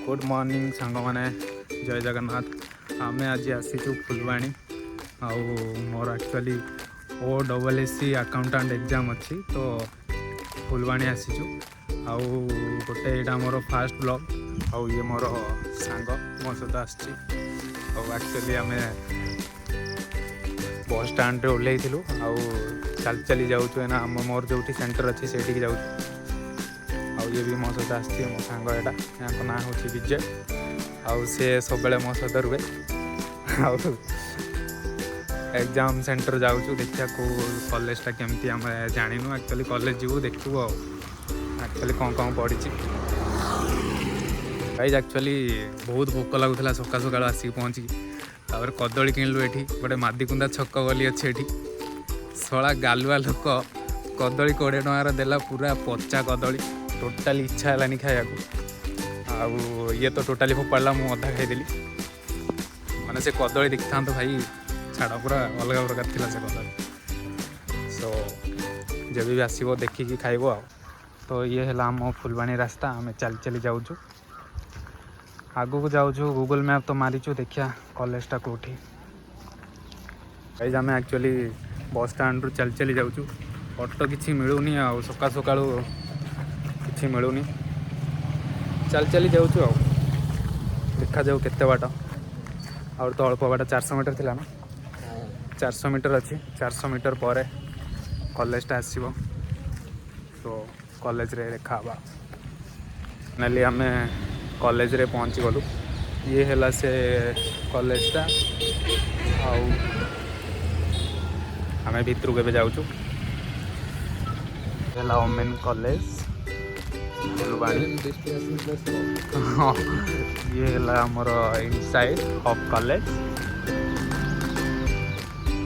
Good morning सांग मैंने जय जगन्नाथ। आमे आज आसीचु फुलवाणी आउ more actually OSSC accountant exam अच्छी तो फुलवाणी आसीचु आउ गोटे यहाँ मोर फास्ट ब्लॉग आउ ये मोर सांग मो सहित आसी एक्चुअली आम बस स्टाण्ड ओह्लू आउ चल चली जाऊँ ना मोर जो सेंटर अच्छी से जाऊँ ये भी मो सहित आसी मो सांग यहाँ ना हूँ विजय आउ सी सब मो सहित रुहे एग्जाम सेंटर जाऊँ देखिया को कॉलेजटा केमती आम जानू एक्चुअली कॉलेज जीवु देखू एक्चुअली कौन कौन पढ़ी गाइज एक्चुअली बहुत भोक लगुला सका सका आसिक पहुँची तापर कदली किणलु ये गोटे मादिकुंदा छक गली अच्छे ये शला गालुआ लोक कदली 20 टंकार देला पूरा पचा कदली टोटाली इच्छा है खाया आउ ये तो टोटाली फोपाड़ा मुझे अधा खाईदेली मैंने से कदली देखी था तो भाई छाड़ पूरा अलग प्रकार थी से कदली सो जब भी आसो देखिकी खाइब आ तो ये है आम फुलवाणी रास्ता आम चल चली जाऊँ आगू को जाऊँ गूगल मैप तो मारीचु देखिया कॉलेजटा कौटी आम एक्चुअली बस स्टाण्ड रू चल चली जाऊँ ऑटो किसी मिलूनी आ सका सका किसी मिलूनी चल चली जाऊँ देखा जाऊ केते बाट और तो अल्प बाट 400 मीटर थिला ना 400 मीटर अच्छी 400 मीटर पर कॉलेजटा आसो तो कॉलेज रे देखा फाइनली आम कॉलेज रे पहुँची गलु ये है से कॉलेजटा आम भितर के जाऊँ ओमेन कॉलेज फुलवाणी ये है आमर इनसाइड ऑफ कॉलेज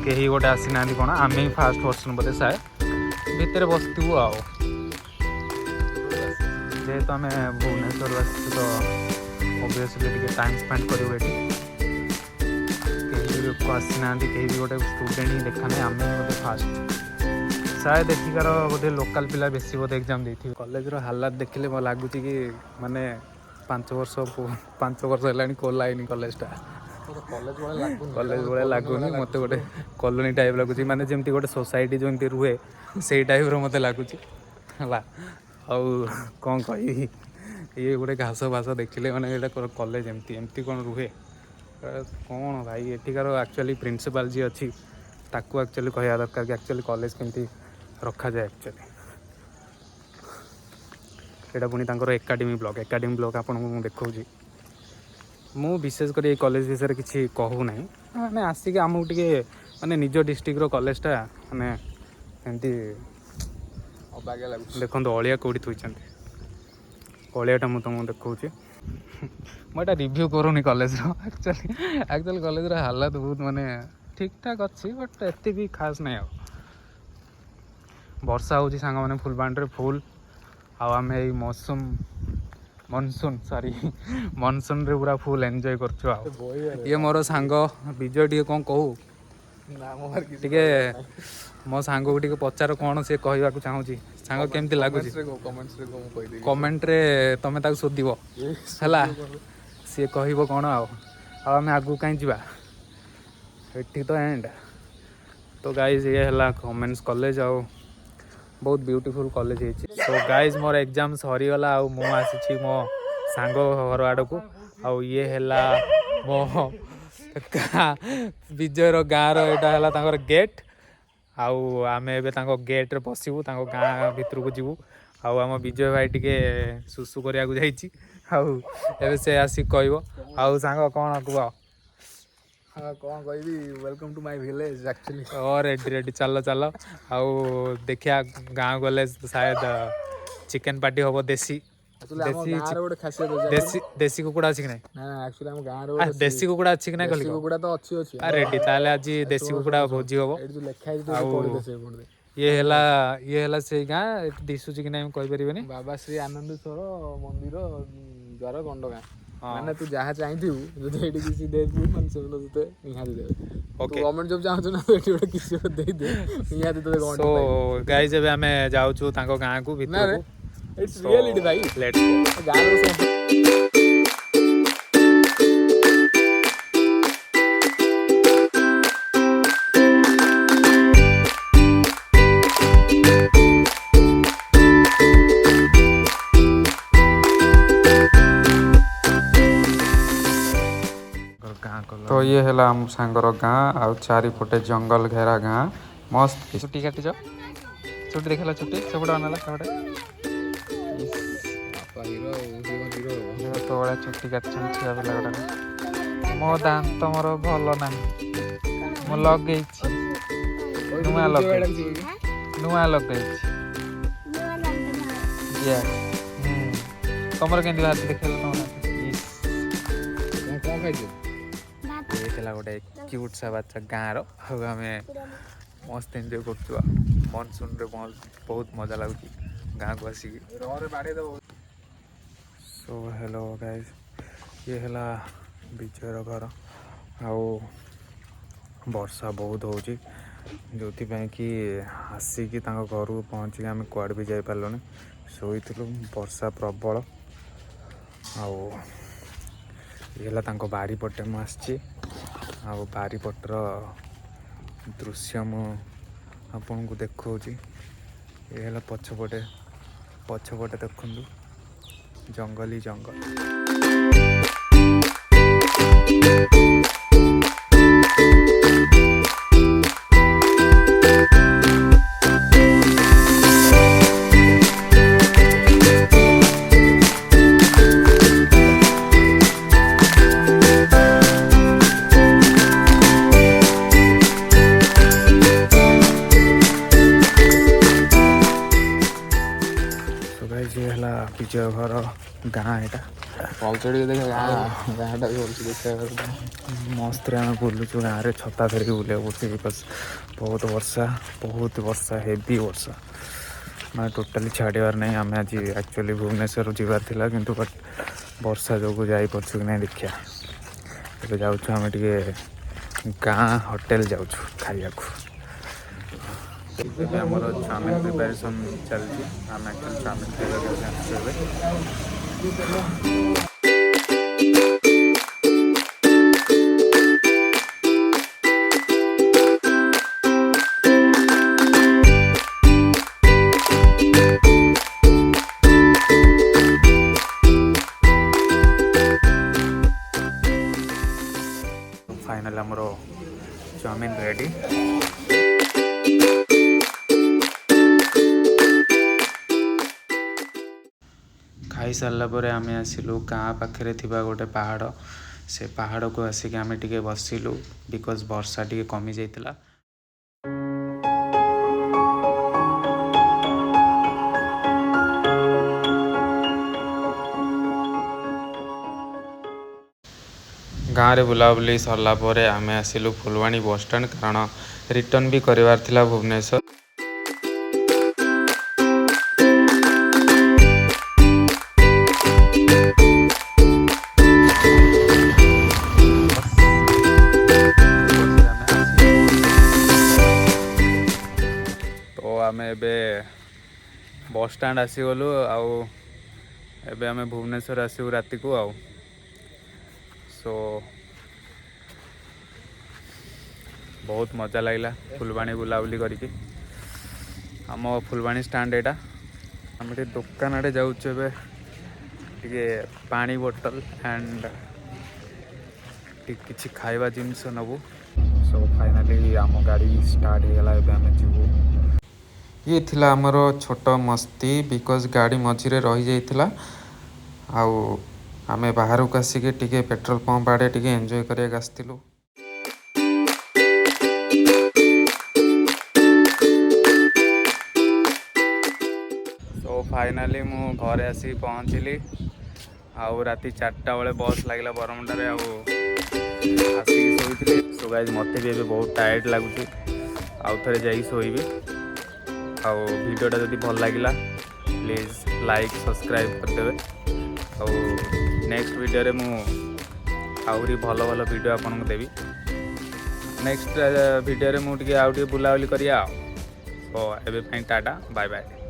कहीं गोटे आसी ना कौन आम ही फास्ट पर्सन बोधे साए भितर बसतु जेहेतु आम भुवनेश्वर आसू तो ओबियसली टाइम स्पेंड करूँ कहीं लोक आसी ना कहीं भी गोटे स्टूडेंट ही देखा ना आम बोधे फास्ट शायद एठिकार बोधे लोकल पिला बेसी बोधे एग्जाम देती कॉलेज रो हालात देखिले मैं लगुच कि माने 5 वर्ष है खोलाइन कॉलेजटा कॉलेज भाया लगुनि मत गोटे कॉलोनी टाइप लगुच माने जमती गोटे सोसाइटी जमी रुहे से टाइप मत लगुच है कौन कही ये गोटे घास भास देखिले मैंने कॉलेज एमती कौन रुहे कौन भाई एठिकार एक्चुअली प्रिंसिपल जी अच्छी ताकू एक्चुअली कहवा दरकार कि एक्चुअली कॉलेज केमती रखा जाए एक्चुअली एटा पुणी तांकर एकाडेमी ब्लॉक आपन देखा मु विशेषकर ये कॉलेज विषय किसी कहू ना मैंने आसिक आमको टे माने निज डिस्ट्रिक्ट रो कॉलेजटा माने एमती अबागिया लगुच देखो अलिया कौटी थोड़ी अलियाटा मुझे तुमको देखा मुझे रिव्यू करूनी कॉलेज एक्चुअली कॉलेज हालत बहुत माने ठीक ठाक अच्छी बट एत भी खास नहीं आ वर्षा हो सांग मैंने फुलवाणी फुल आम मनसून रे पूरा फुल एंजॉय कर ये मोर सांग विजय टी कौन कहू टे मो सांग को टे पचार कौन सी कहवा चाहूँगी सांग केमती लगुच कमेंट रे तुम ताक शोध है सी कह कौन आम आगू कहीं जा एठी तो एंड तो गाइज ये है वोमेन्स कॉलेज आउ बहुत ब्यूटीफुल कॉलेज है सो गाइज मोर एग्जाम सरीगला आउ मु आसी मो सांग घर आड़ को आउ ये है मो विजयर गाँव रहा गेट आउ आम ए गेट रे पशु गाँ भितर को जीवु आउ आम विजय भाई टिके सुसु करने को से आसिक कह आउ सांग कौन कह कौन कही welcome to my village actually और रेडी चलो चलो आउ देखिया गाँव गले शायद चिकेन पार्टी हम देसी देसी कुकुड़ा अच्छी कि ना देसी कुकुड़ा अच्छी कि ना कुकुड़ा तो अच्छी रेडी ताले आज देसी कुकुड़ा भोजी हम ये है से गाँ दिशुची कि ना कहि परिबेनी बाबा श्री आनंदेश्वर मंदिर द्वार गंड गाँ माने तू जहाँ चाहिए जो किसी दे मन से निहाती देवे ओके गवर्नमेंट जॉब चाहू ना तो एटी किसी दे दे निहाती तो गवर्नमेंट सो गाइस अब हमें जाउछु तांको गाँ को भीतर इट्स रियलिटी भाई लेट्स गो गाँ तो ये है आम सांगर गाँ आउ चारिपटे जंगल घेरा गाँ मस्त छुट्टी काटिच छुट्टी देखला छुट्टी सेपटे अनाला सेपटे तो बड़ा छुट्टी काटछन छुआ पिला गुड़ा मो दांत मोर भल ना मु लगे नुआ लगे तुमर के बात देखेल तुम गोटे क्यूट सा बच्चा गाँव रम मस्त एंजय कर मनसून रे बहुत मजा लगुच गाँव को आसिक सो हेलो गाइस ये है विजयर घर आउ वर्षा बहुत हो जो कि आसिक घर को पहुँचिक आम कुआड़े भी जापारूँ शोलु वर्षा प्रबल आउ ये बारी पटे मुझे बारी पटर दृश्य मुझे को देखा ये पछपटे देखु जंगल ही जंगल विजय घर गाँ यहाँ गाँटा भी देखा मस्त आम बुलुचु गाँव में छता धरिक बुले पड़े बिकज बहुत वर्षा हेवी वर्षा मैं टोटाली छाड़ार नहीं आम आज एक्चुअली भुवनेश्वर जीवार थिला किंतु बट वर्षा जो जापरछु कि नहीं देखिया ए जाऊँ गाँ होटेल जाऊँ खाइया आमर चाउमिन प्रिपेरेसन चलती आम एक्चुअली चाउमिन खाइबा फाइनल आमर चाउमिन रेडी खाई सारा पर आम आसिलु गाँ पाखे थिबा गोटे पहाड़ से पहाड़ को आसिक आम टिके बसिलु बिकज वर्षा टिके कमी जाइतिला गाँव में बुलाबुली सरला परे आम आसिलु फुलवाणी बस स्टैंड कारण रिटर्न भी करिवार थिला भुवनेश्वर आम बस स्टैंड आसीगलु आबे आम भुवनेश्वर आसू राति को आउ सो बहुत मजा लगिला फुलवाणी बुलाबुली करके आम फुलवाणी स्टैंड एटा आम दुकान आड़े जाऊँ टे पानी बोतल एंड किसी खाइबा जिनस नबू सो फाइनाली आम गाड़ी स्टार्ट हो गला आम जीवु ये थिला हमरो छोट मस्ती बिकज गाड़ी मझिरे रही जाइथिला आउ आमे बाहर को आसिके टिके पेट्रोल पंप आड़े टिके एंजॉय करिया आस्तिलु सो फाइनाली मु घरे आसी पहुँचली आउ राति 4टा बेले बस लागला बरमुंडा आसिक शोली सो गाइस मते भी बहुत टायर्ड लगुच आउ थे जाई शोबी आउ वीडियोटा जदि भल लगिला प्लीज लाइक सब्सक्राइब करदेवे आउ नेक्स्ट वीडियो रे मु आउरी भल भल वीडियो आपन को देवी नेक्स्ट वीडियो रे मु टिके आउ टिके बुलाबुली करिया तो एबे टाटा बाय बाय।